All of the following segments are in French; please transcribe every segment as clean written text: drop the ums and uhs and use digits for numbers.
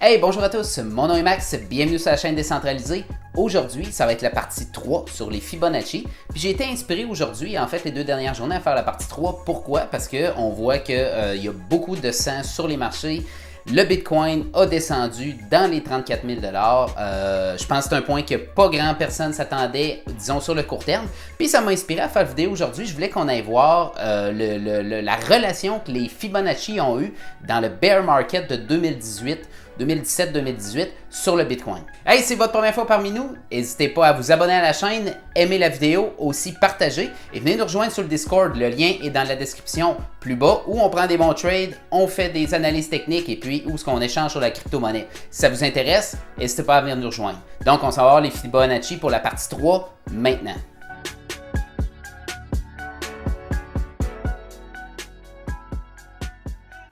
Hey, bonjour à tous, mon nom est Max, bienvenue sur la chaîne décentralisée. Aujourd'hui, ça va être la partie 3 sur les Fibonacci. Puis j'ai été inspiré aujourd'hui, en fait, les 2 dernières journées à faire la partie 3. Pourquoi? Parce qu'on voit qu'il y a beaucoup de sang sur les marchés. Le Bitcoin a descendu dans les 34 000 Je pense que c'est un point que pas grand personne s'attendait, disons, sur le court terme. Puis ça m'a inspiré à faire la vidéo aujourd'hui. Je voulais qu'on aille voir la relation que les Fibonacci ont eue dans le bear market de 2017-2018 sur le Bitcoin. Hey, c'est votre première fois parmi nous, n'hésitez pas à vous abonner à la chaîne, aimer la vidéo, aussi partager et venez nous rejoindre sur le Discord. Le lien est dans la description plus bas où on prend des bons trades, on fait des analyses techniques et puis où ce qu'on échange sur la crypto-monnaie. Si ça vous intéresse, n'hésitez pas à venir nous rejoindre. Donc, on s'en va voir les Fibonacci pour la partie 3 maintenant.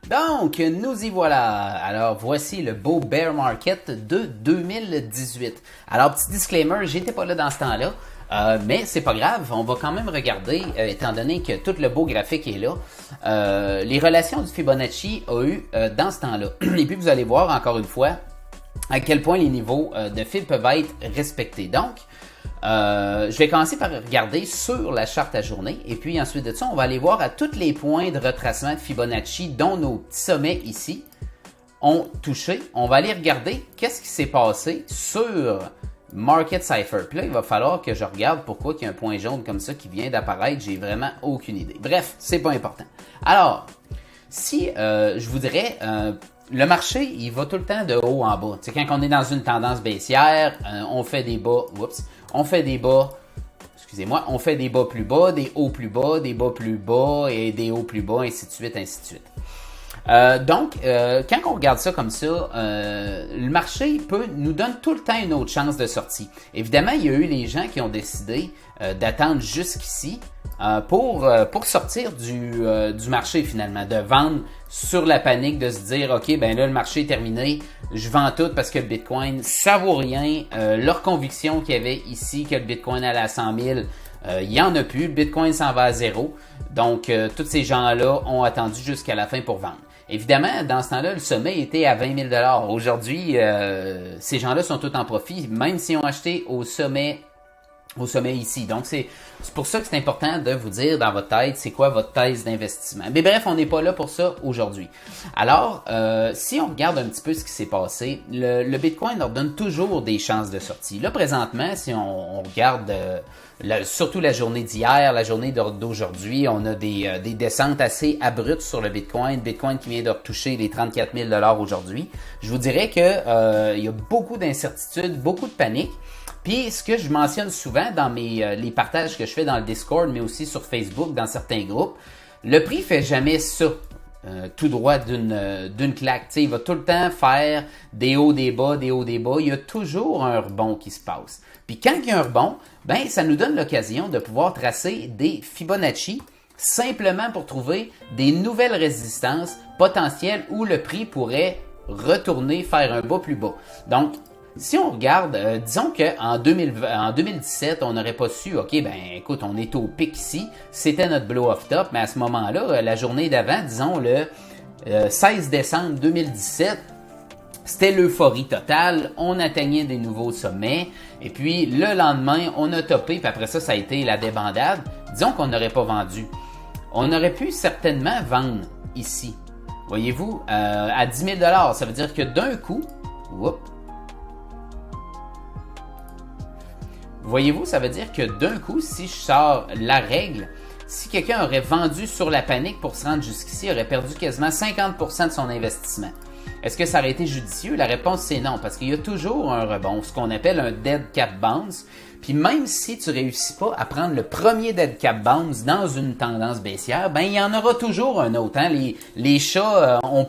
Donc, nous y voilà. Alors, voici le beau bear market de 2018. Alors, petit disclaimer, j'étais pas là dans ce temps-là, mais c'est pas grave, on va quand même regarder, étant donné que tout le beau graphique est là, les relations du Fibonacci a eu dans ce temps-là. Et puis, vous allez voir, encore une fois, à quel point les niveaux de fib peuvent être respectés. Donc, je vais commencer par regarder sur la charte à journée et puis ensuite de ça, on va aller voir à tous les points de retracement de Fibonacci dont nos petits sommets ici ont touché. On va aller regarder qu'est-ce qui s'est passé sur Market Cypher. Puis là, il va falloir que je regarde pourquoi il y a un point jaune comme ça qui vient d'apparaître. J'ai vraiment aucune idée. Bref, c'est pas important. Alors, si je vous dirais... le marché, il va tout le temps de haut en bas. Tu sais, quand on est dans une tendance baissière, on fait des bas, on fait des bas plus bas, des hauts plus bas, des bas plus bas et des hauts plus bas, ainsi de suite, ainsi de suite. Donc, quand on regarde ça comme ça, le marché nous donne tout le temps une autre chance de sortie. Évidemment, il y a eu les gens qui ont décidé d'attendre jusqu'ici pour sortir du marché finalement, de vendre sur la panique, de se dire ok, ben là le marché est terminé, je vends tout parce que le Bitcoin ça vaut rien. Leur conviction qu'il y avait ici que le Bitcoin allait à 100 000, il n'y en a plus, le Bitcoin s'en va à zéro. Donc tous ces gens-là ont attendu jusqu'à la fin pour vendre. Évidemment, dans ce temps-là, le sommet était à 20 000 Aujourd'hui, ces gens-là sont tous en profit, même s'ils ont acheté au sommet ici. Donc, c'est pour ça que c'est important de vous dire dans votre tête, c'est quoi votre thèse d'investissement. Mais bref, on n'est pas là pour ça aujourd'hui. Alors, si on regarde un petit peu ce qui s'est passé, le Bitcoin leur donne toujours des chances de sortie. Là, présentement, si on regarde surtout la journée d'hier, la journée d'aujourd'hui, on a des descentes assez abruptes sur le Bitcoin. Bitcoin qui vient de retoucher les 34 000 aujourd'hui. Je vous dirais que il y a beaucoup d'incertitudes, beaucoup de panique. Puis, ce que je mentionne souvent dans les partages que je fais dans le Discord, mais aussi sur Facebook, dans certains groupes, le prix fait jamais ça tout droit d'une claque. T'sais, il va tout le temps faire des hauts, des bas, des hauts, des bas. Il y a toujours un rebond qui se passe. Puis quand il y a un rebond, ben ça nous donne l'occasion de pouvoir tracer des Fibonacci simplement pour trouver des nouvelles résistances potentielles où le prix pourrait retourner, faire un bas plus bas. Donc, si on regarde, disons qu'en 2017, on n'aurait pas su, ok, ben écoute, on est au pic ici, c'était notre blow-off top, mais à ce moment-là, la journée d'avant, disons le 16 décembre 2017, c'était l'euphorie totale, on atteignait des nouveaux sommets, et puis le lendemain, on a topé, puis après ça, ça a été la débandade. Disons qu'on n'aurait pas vendu. On aurait pu certainement vendre ici. Voyez-vous, à 10 000 $, ça veut dire que d'un coup, voyez-vous, ça veut dire que d'un coup, si je sors la règle, si quelqu'un aurait vendu sur la panique pour se rendre jusqu'ici, il aurait perdu quasiment 50% de son investissement. Est-ce que ça aurait été judicieux? La réponse, c'est non, parce qu'il y a toujours un rebond, ce qu'on appelle un dead cap bounce. Puis même si tu ne réussis pas à prendre le premier dead cap bounce dans une tendance baissière, ben il y en aura toujours un autre. Hein? Les chats ont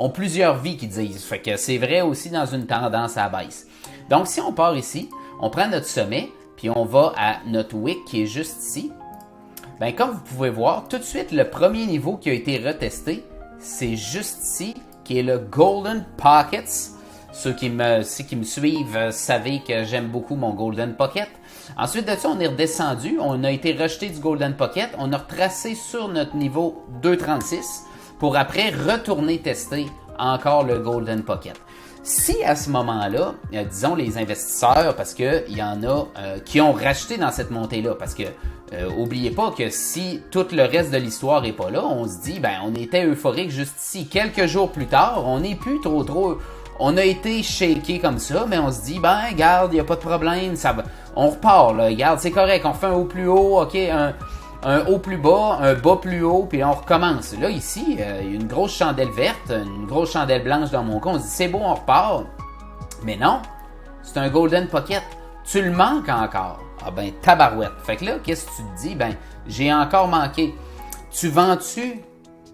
plusieurs vies qu'ils disent. Fait que c'est vrai aussi dans une tendance à la baisse. Donc si on part ici, on prend notre sommet, puis on va à notre wick qui est juste ici. Ben, comme vous pouvez voir, tout de suite, le premier niveau qui a été retesté, c'est juste ici, qui est le Golden Pockets. Ceux qui me suivent savent que j'aime beaucoup mon Golden Pocket. Ensuite de ça, on est redescendu, on a été rejeté du Golden Pocket, on a retracé sur notre niveau 2,36 pour après retourner tester encore le Golden Pocket. Si à ce moment-là, disons les investisseurs, parce qu'il y en a qui ont racheté dans cette montée-là, parce que oubliez pas que si tout le reste de l'histoire est pas là, on se dit, ben on était euphorique juste ici. Quelques jours plus tard, on n'est plus trop... On a été shaké comme ça, mais on se dit, ben regarde, il n'y a pas de problème, ça va. On repart, là, regarde, c'est correct, on fait un haut plus haut, ok, un haut plus bas, un bas plus haut, puis on recommence. Là, ici, il y a une grosse chandelle verte, une grosse chandelle blanche dans mon cas. On se dit, c'est beau, on repart. Mais non, c'est un Golden Pocket. Tu le manques encore. Ah ben, tabarouette. Fait que là, qu'est-ce que tu te dis? Ben, j'ai encore manqué. Tu vends-tu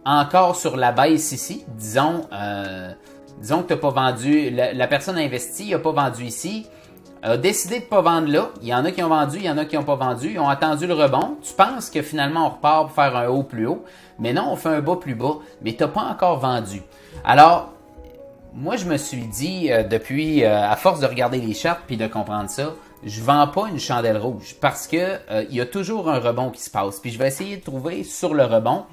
encore sur la baisse ici? Disons que tu n'as pas vendu, la personne a investi, il n'a pas vendu ici. A décidé de ne pas vendre là. Il y en a qui ont vendu, il y en a qui n'ont pas vendu. Ils ont attendu le rebond. Tu penses que finalement on repart pour faire un haut plus haut. Mais non, on fait un bas plus bas. Mais tu n'as pas encore vendu. Alors, moi je me suis dit, depuis, à force de regarder les charts puis de comprendre ça, je vends pas une chandelle rouge. Parce que il y a toujours un rebond qui se passe. Puis je vais essayer de trouver sur le rebond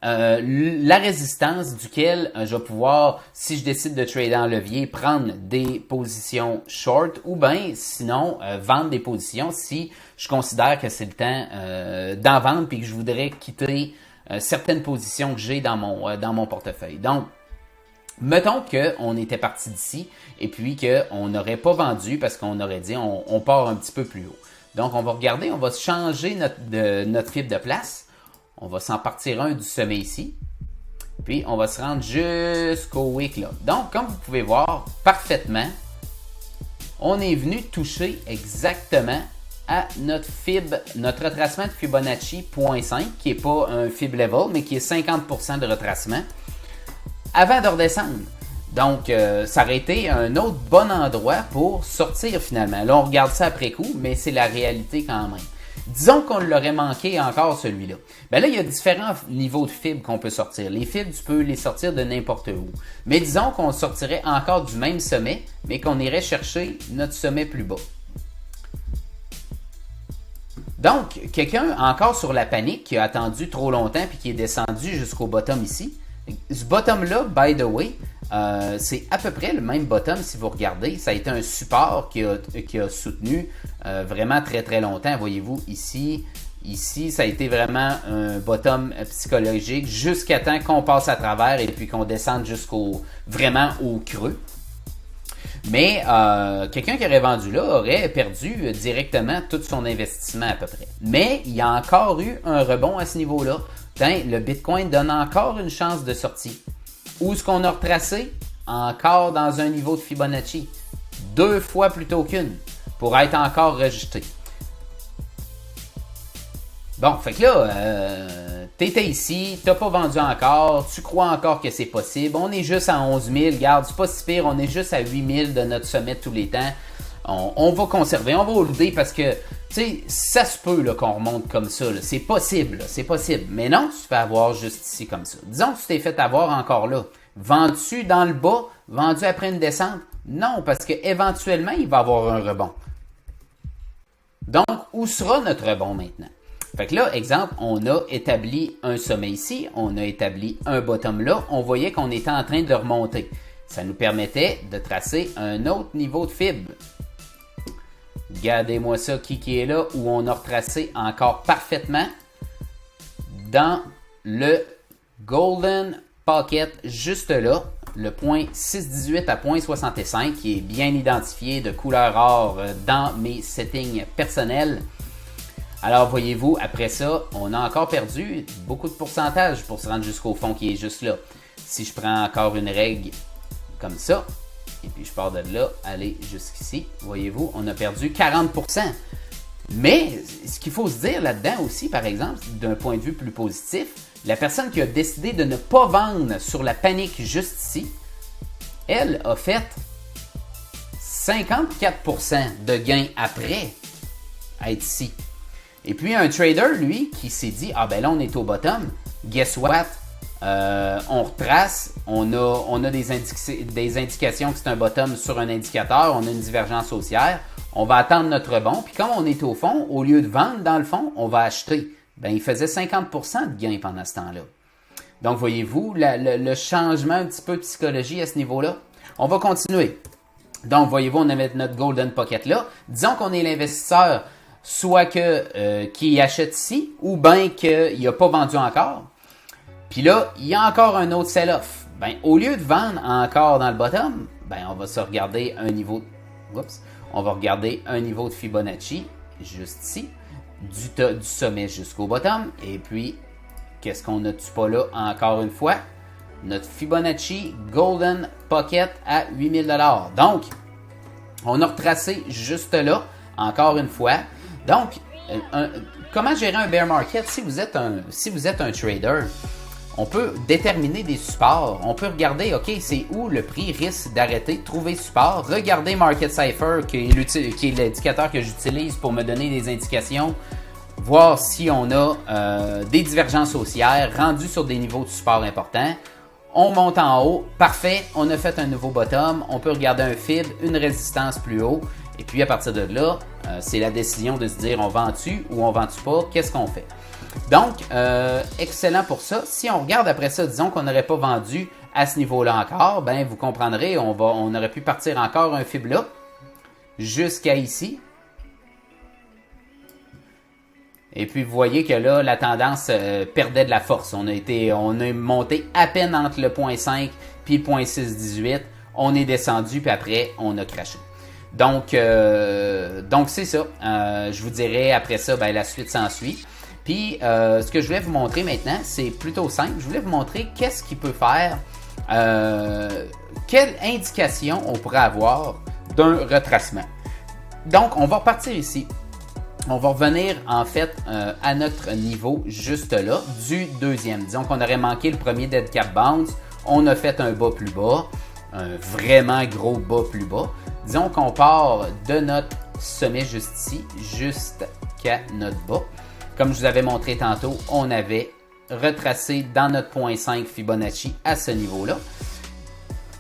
la résistance duquel je vais pouvoir, si je décide de trader en levier, prendre des positions short ou bien sinon vendre des positions si je considère que c'est le temps d'en vendre puis que je voudrais quitter certaines positions que j'ai dans mon portefeuille. Donc, mettons qu'on était parti d'ici et puis qu'on n'aurait pas vendu parce qu'on aurait dit on part un petit peu plus haut. Donc, on va regarder, on va changer notre fibre de place. On va s'en partir un du sommet ici. Puis, on va se rendre jusqu'au wick là. Donc, comme vous pouvez voir parfaitement, on est venu toucher exactement à notre retracement de Fibonacci 0.5, qui n'est pas un fib level, mais qui est 50% de retracement, avant de redescendre. Donc, ça aurait été un autre bon endroit pour sortir finalement. Là, on regarde ça après coup, mais c'est la réalité quand même. Disons qu'on l'aurait manqué encore celui-là. Ben là, il y a différents niveaux de fibres qu'on peut sortir. Les fibres, tu peux les sortir de n'importe où. Mais disons qu'on sortirait encore du même sommet, mais qu'on irait chercher notre sommet plus bas. Donc, quelqu'un encore sur la panique qui a attendu trop longtemps puis qui est descendu jusqu'au bottom ici. Ce bottom-là, by the way, c'est à peu près le même bottom si vous regardez. Ça a été un support qui a soutenu vraiment très très longtemps. Voyez-vous ici, ça a été vraiment un bottom psychologique jusqu'à temps qu'on passe à travers et puis qu'on descende vraiment au creux. Mais quelqu'un qui aurait vendu là aurait perdu directement tout son investissement à peu près. Mais il y a encore eu un rebond à ce niveau-là. Le Bitcoin donne encore une chance de sortie. Où est-ce qu'on a retracé? Encore dans un niveau de Fibonacci. 2 fois plutôt qu'une. Pour être encore rejeté. Bon, fait que là, t'étais ici, t'as pas vendu encore, tu crois encore que c'est possible. On est juste à 11 000, regarde, c'est pas si pire, on est juste à 8 000 de notre sommet tous les temps. On va conserver, on va holder parce que, tu sais, ça se peut là, qu'on remonte comme ça. Là. C'est possible, là, c'est possible. Mais non, tu te fais avoir juste ici comme ça. Disons que tu t'es fait avoir encore là. Vendu dans le bas, vendu après une descente? Non, parce qu'éventuellement, il va y avoir un rebond. Donc, où sera notre rebond maintenant? Fait que là, exemple, on a établi un sommet ici, on a établi un bottom là, on voyait qu'on était en train de remonter. Ça nous permettait de tracer un autre niveau de fibre. Regardez-moi ça, qui est là, où on a retracé encore parfaitement dans le Golden Pocket, juste là, le point 618 à point 65, qui est bien identifié de couleur or dans mes settings personnels. Alors, voyez-vous, après ça, on a encore perdu beaucoup de pourcentage pour se rendre jusqu'au fond qui est juste là. Si je prends encore une règle comme ça, et puis je pars de là, aller jusqu'ici, voyez-vous, on a perdu 40%. Mais ce qu'il faut se dire là-dedans aussi, par exemple, d'un point de vue plus positif, la personne qui a décidé de ne pas vendre sur la panique juste ici, elle a fait 54% de gain après être ici. Et puis un trader, lui, qui s'est dit, ah ben là on est au bottom, guess what? On retrace, on a des indications que c'est un bottom sur un indicateur, on a une divergence haussière, on va attendre notre rebond, puis comme on est au fond, au lieu de vendre dans le fond, on va acheter. Ben il faisait 50% de gain pendant ce temps-là. Donc, voyez-vous le changement un petit peu de psychologie à ce niveau-là. On va continuer. Donc, voyez-vous, on avait notre Golden Pocket là. Disons qu'on est l'investisseur, soit qui achète ici, ou bien qu'il n'a pas vendu encore. Puis là, il y a encore un autre sell-off. Ben, au lieu de vendre encore dans le bottom, ben, on va se regarder un niveau. On va regarder un niveau de Fibonacci, juste ici, du sommet jusqu'au bottom. Et puis, qu'est-ce qu'on n'a-tu pas là encore une fois? Notre Fibonacci Golden Pocket à 8000 $. Donc, on a retracé juste là, encore une fois. Donc, comment gérer un bear market? Si vous êtes un trader, on peut déterminer des supports. On peut regarder, OK, c'est où le prix risque d'arrêter, trouver support. Regarder Market Cypher, qui est l'indicateur que j'utilise pour me donner des indications. Voir si on a des divergences haussières rendues sur des niveaux de support importants. On monte en haut, parfait, on a fait un nouveau bottom, on peut regarder un fib, une résistance plus haut, et puis à partir de là, c'est la décision de se dire on vend-tu ou on vend-tu pas, qu'est-ce qu'on fait? Donc, excellent pour ça. Si on regarde après ça, disons qu'on n'aurait pas vendu à ce niveau-là encore, ben vous comprendrez, on aurait pu partir encore un fib là, jusqu'à ici. Et puis, vous voyez que là, la tendance perdait de la force. On a monté à peine entre le 0.5 puis le 0.618. On est descendu, puis après, on a craché. Donc c'est ça. Je vous dirai après ça, ben, la suite s'ensuit. Puis, ce que je voulais vous montrer maintenant, c'est plutôt simple. Je voulais vous montrer qu'est-ce qu'il peut faire, quelle indication on pourrait avoir d'un retracement. Donc, on va repartir ici. On va revenir en fait à notre niveau juste là, du deuxième. Disons qu'on aurait manqué le premier dead cap bounce, on a fait un bas plus bas, un vraiment gros bas plus bas. Disons qu'on part de notre sommet juste ici, jusqu'à notre bas. Comme je vous avais montré tantôt, on avait retracé dans notre 0.5 Fibonacci à ce niveau-là.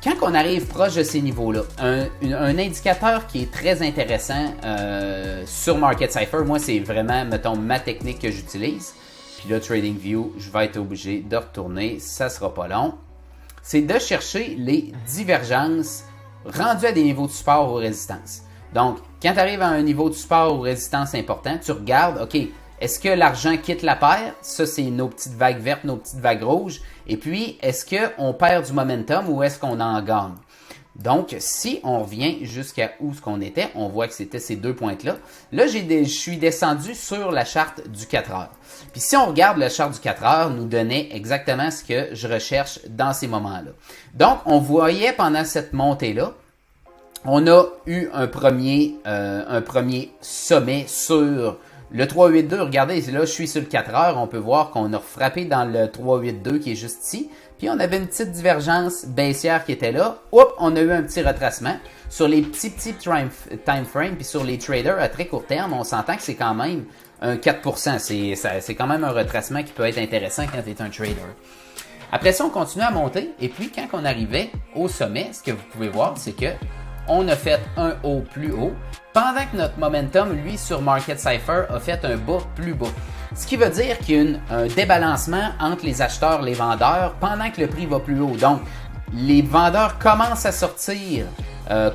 Quand on arrive proche de ces niveaux-là, un indicateur qui est très intéressant sur Market Cypher, moi c'est vraiment, mettons, ma technique que j'utilise. Puis là, TradingView, je vais être obligé de retourner, ça ne sera pas long. C'est de chercher les divergences rendues à des niveaux de support ou résistance. Donc, quand tu arrives à un niveau de support ou résistance important, tu regardes, OK, est-ce que l'argent quitte la paire? Ça, c'est nos petites vagues vertes, nos petites vagues rouges. Et puis, est-ce qu'on perd du momentum ou est-ce qu'on en gagne? Donc, si on revient jusqu'à où ce qu'on était, on voit que c'était ces deux pointes-là. Là, je suis descendu sur la charte du 4 heures. Puis si on regarde la charte du 4 heures, nous donnait exactement ce que je recherche dans ces moments-là. Donc, on voyait pendant cette montée-là, on a eu un premier sommet sur le 382, regardez, là, je suis sur le 4 heures, on peut voir qu'on a frappé dans le 382 qui est juste ici. Puis on avait une petite divergence baissière qui était là. Oups, on a eu un petit retracement. Sur les petits time frames, puis sur les traders à très court terme, on s'entend que c'est quand même un 4%. C'est quand même un retracement qui peut être intéressant quand tu es un trader. Après ça, on continue à monter. Et puis, quand on arrivait au sommet, ce que vous pouvez voir, c'est que on a fait un haut plus haut, pendant que notre momentum, lui, sur Market Cypher, a fait un bas plus bas. Ce qui veut dire qu'il y a un débalancement entre les acheteurs et les vendeurs pendant que le prix va plus haut. Donc, les vendeurs commencent à sortir,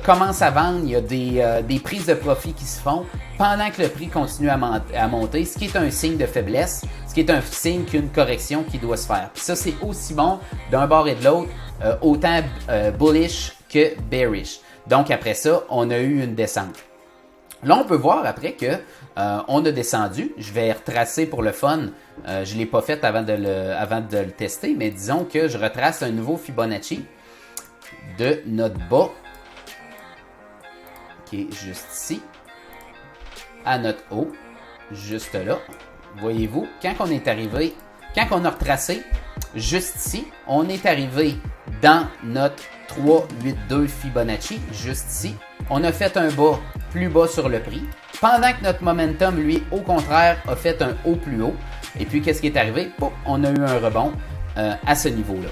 commencent à vendre, il y a des prises de profit qui se font pendant que le prix continue à monter, ce qui est un signe de faiblesse, ce qui est un signe qu'il y a une correction qui doit se faire. Puis ça, c'est aussi bon d'un bord et de l'autre, autant bullish que bearish. Donc, après ça, on a eu une descente. Là, on peut voir après que on a descendu. Je vais retracer pour le fun. Je ne l'ai pas fait avant de le tester, mais disons que je retrace un nouveau Fibonacci de notre bas, qui est juste ici, à notre haut, juste là. Voyez-vous, quand on est arrivé, quand on a retracé juste ici, on est arrivé dans notre 382 Fibonacci, juste ici. On a fait un bas plus bas sur le prix, pendant que notre momentum, lui, au contraire, a fait un haut plus haut. Et puis, qu'est-ce qui est arrivé? Pouf, on a eu un rebond à ce niveau-là.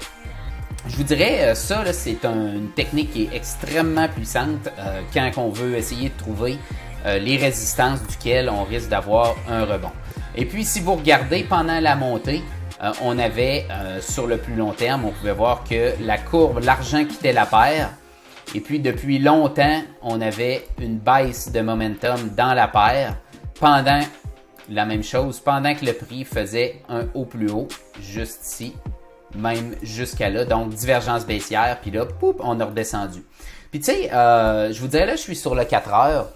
Je vous dirais, ça, là, c'est une technique qui est extrêmement puissante quand on veut essayer de trouver les résistances duquel on risque d'avoir un rebond. Et puis, si vous regardez pendant la montée, on avait, sur le plus long terme, on pouvait voir que la courbe, l'argent quittait la paire. Et puis, depuis longtemps, on avait une baisse de momentum dans la paire pendant la même chose, pendant que le prix faisait un haut plus haut, juste ici, même jusqu'à là. Donc, divergence baissière, puis là, poup, on a redescendu. Puis, tu sais, je vous dirais, là, je suis sur le 4 heures.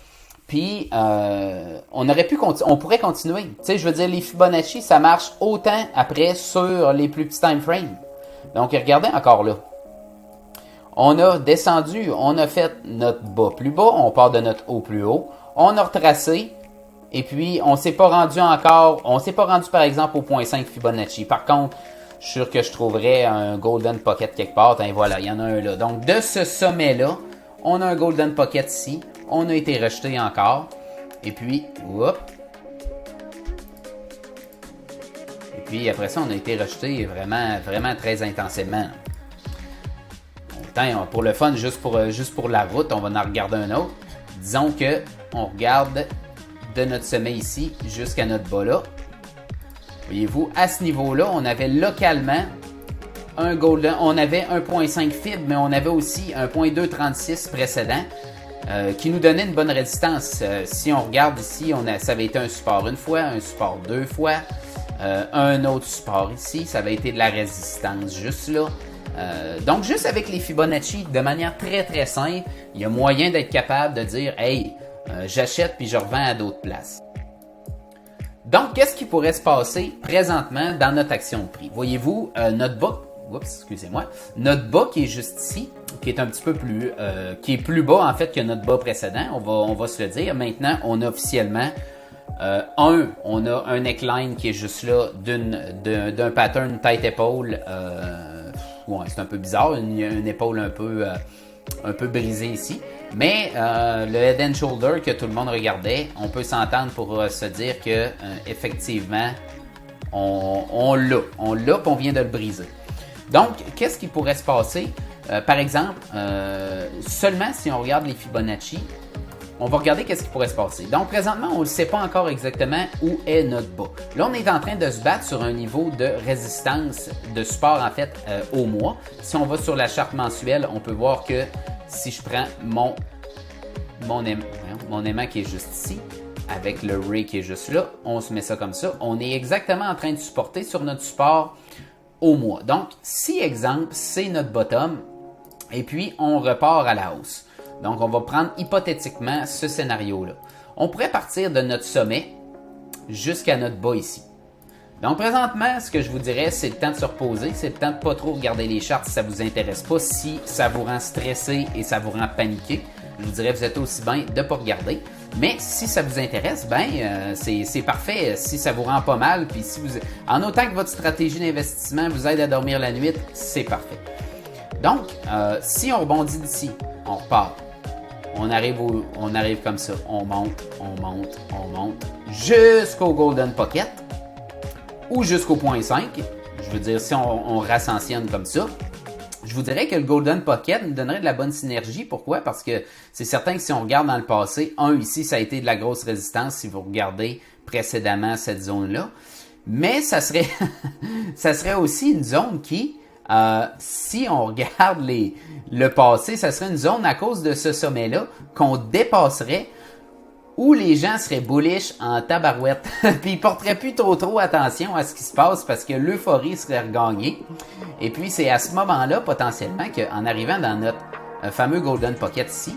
Puis, on pourrait continuer. Tu sais, je veux dire, les Fibonacci, ça marche autant après sur les plus petits time frames. Donc, regardez encore là. On a descendu, on a fait notre bas plus bas, on part de notre haut plus haut. On a retracé, et puis on s'est pas rendu encore, on s'est pas rendu par exemple au 0.5 Fibonacci. Par contre, je suis sûr que je trouverais un Golden Pocket quelque part. Et voilà, il y en a un là. Donc, de ce sommet-là, on a un Golden Pocket ici. On a été rejeté encore. Et puis, hop. Et puis, après ça, on a été rejeté vraiment, vraiment très intensément. Attends, pour le fun, juste pour la route, on va en regarder un autre. Disons que on regarde de notre sommet ici jusqu'à notre bas là. Voyez-vous, à ce niveau-là, on avait localement un golden, on avait 1.5 fib, mais on avait aussi un 0.236 précédent qui nous donnait une bonne résistance. Si on regarde ici, ça avait été un support une fois, un support deux fois, un autre support ici, ça avait été de la résistance juste là. Donc, juste avec les Fibonacci, de manière très très simple, il y a moyen d'être capable de dire « Hey, j'achète puis je revends à d'autres places ». Donc, qu'est-ce qui pourrait se passer présentement dans notre action de prix? Voyez-vous, notre bas qui est juste ici, qui est un petit peu plus, qui est plus bas en fait que notre bas précédent, on va se le dire. Maintenant, on a officiellement on a un neckline qui est juste là d'un pattern tête-épaule. Ouais, c'est un peu bizarre, une épaule un peu brisée ici. Mais le Head and Shoulder que tout le monde regardait, on peut s'entendre pour se dire que effectivement, on l'a puis on vient de le briser. Donc, qu'est-ce qui pourrait se passer? Par exemple, seulement si on regarde les Fibonacci, on va regarder qu'est-ce qui pourrait se passer. Donc, présentement, on ne sait pas encore exactement où est notre bas. Là, on est en train de se battre sur un niveau de résistance, de support, en fait, au mois. Si on va sur la charte mensuelle, on peut voir que si je prends mon aimant qui est juste ici, avec le ray qui est juste là, on se met ça comme ça. On est exactement en train de supporter sur notre support au mois. Donc, si, exemple, c'est notre bottom, et puis on repart à la hausse. Donc, on va prendre hypothétiquement ce scénario-là. On pourrait partir de notre sommet jusqu'à notre bas ici. Donc, présentement, ce que je vous dirais, c'est le temps de se reposer. C'est le temps de ne pas trop regarder les charts si ça ne vous intéresse pas, si ça vous rend stressé et ça vous rend paniqué. Je vous dirais, vous êtes aussi bien de ne pas regarder. Mais si ça vous intéresse, c'est parfait. Si ça vous rend pas mal, puis en autant que votre stratégie d'investissement vous aide à dormir la nuit, c'est parfait. Donc, si on rebondit d'ici, on repart. On arrive comme ça. On monte, jusqu'au Golden Pocket ou jusqu'au 0.5. Je veux dire, si on rascensionne comme ça, je vous dirais que le Golden Pocket nous donnerait de la bonne synergie. Pourquoi? Parce que c'est certain que si on regarde dans le passé, ici, ça a été de la grosse résistance si vous regardez précédemment cette zone-là. Mais ça serait, ça serait aussi une zone qui, si on regarde le passé, ça serait une zone à cause de ce sommet-là qu'on dépasserait où les gens seraient bullish en tabarouette. Puis ils porteraient plus trop attention à ce qui se passe parce que l'euphorie serait regagnée. Et puis c'est à ce moment-là, potentiellement, qu'en arrivant dans notre fameux Golden Pocket ici,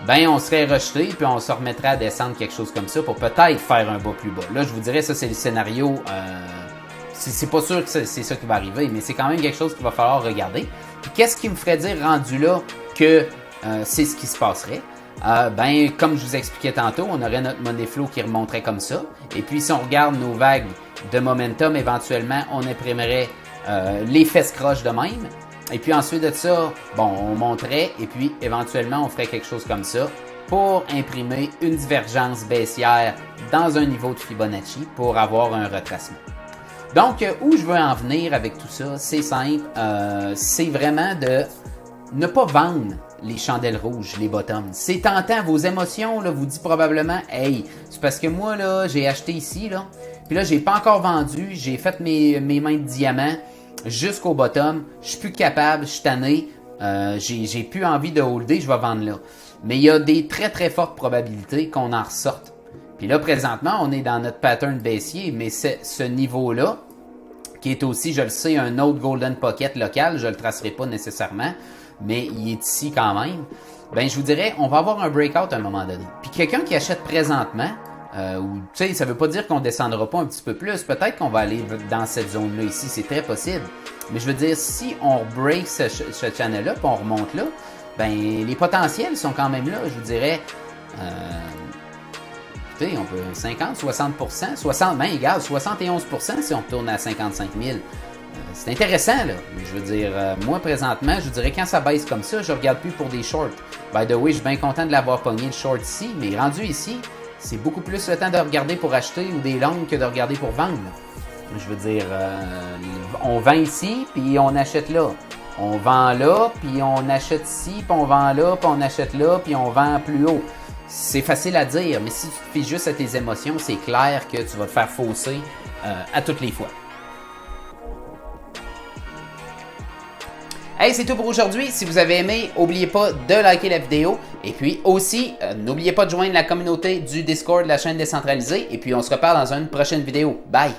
on serait rejeté puis on se remettrait à descendre quelque chose comme ça pour peut-être faire un bas plus bas. Là, je vous dirais, ça c'est le scénario... c'est pas sûr que c'est ça qui va arriver, mais c'est quand même quelque chose qu'il va falloir regarder. Puis qu'est-ce qui me ferait dire, rendu là, que c'est ce qui se passerait? Comme je vous expliquais tantôt, on aurait notre money flow qui remonterait comme ça. Et puis, si on regarde nos vagues de momentum, éventuellement, on imprimerait les fesses croches de même. Et puis ensuite de ça, on monterait et puis éventuellement, on ferait quelque chose comme ça pour imprimer une divergence baissière dans un niveau de Fibonacci pour avoir un retracement. Donc, où je veux en venir avec tout ça, c'est simple, c'est vraiment de ne pas vendre les chandelles rouges, les bottoms. C'est tentant, vos émotions là, vous disent probablement « Hey, c'est parce que moi, là, j'ai acheté ici, là, Puis là, j'ai pas encore vendu. J'ai fait mes mains de diamant jusqu'au bottom. Je suis plus capable, je suis tanné. J'ai plus envie de holder, je vais vendre là. Mais il y a des très très fortes probabilités qu'on en ressorte. Puis là, présentement, on est dans notre pattern baissier, mais c'est ce niveau-là, qui est aussi, je le sais, un autre Golden Pocket local, je ne le tracerai pas nécessairement, mais il est ici quand même. Ben, je vous dirais, on va avoir un breakout à un moment donné. Puis quelqu'un qui achète présentement, tu sais, ça veut pas dire qu'on descendra pas un petit peu plus. Peut-être qu'on va aller dans cette zone-là ici, c'est très possible. Mais je veux dire, si on break ce channel-là, puis on remonte là, ben les potentiels sont quand même là. Je vous dirais, écoutez, on peut 50, 60%, 60, ben égal, 71% si on retourne à 55 000. C'est intéressant, là. Je veux dire, moi, présentement, je vous dirais, quand ça baisse comme ça, je regarde plus pour des shorts. By the way, je suis bien content de l'avoir pogné, le short ici, mais rendu ici, c'est beaucoup plus le temps de regarder pour acheter ou des longues que de regarder pour vendre. Je veux dire, on vend ici, puis on achète là. On vend là, puis on achète ici, puis on vend là, puis on achète là, puis on vend plus haut. C'est facile à dire, mais si tu te fies juste à tes émotions, c'est clair que tu vas te faire fausser à toutes les fois. Hey, c'est tout pour aujourd'hui. Si vous avez aimé, n'oubliez pas de liker la vidéo. Et puis aussi, n'oubliez pas de joindre la communauté du Discord de la chaîne décentralisée. Et puis on se reparle dans une prochaine vidéo. Bye!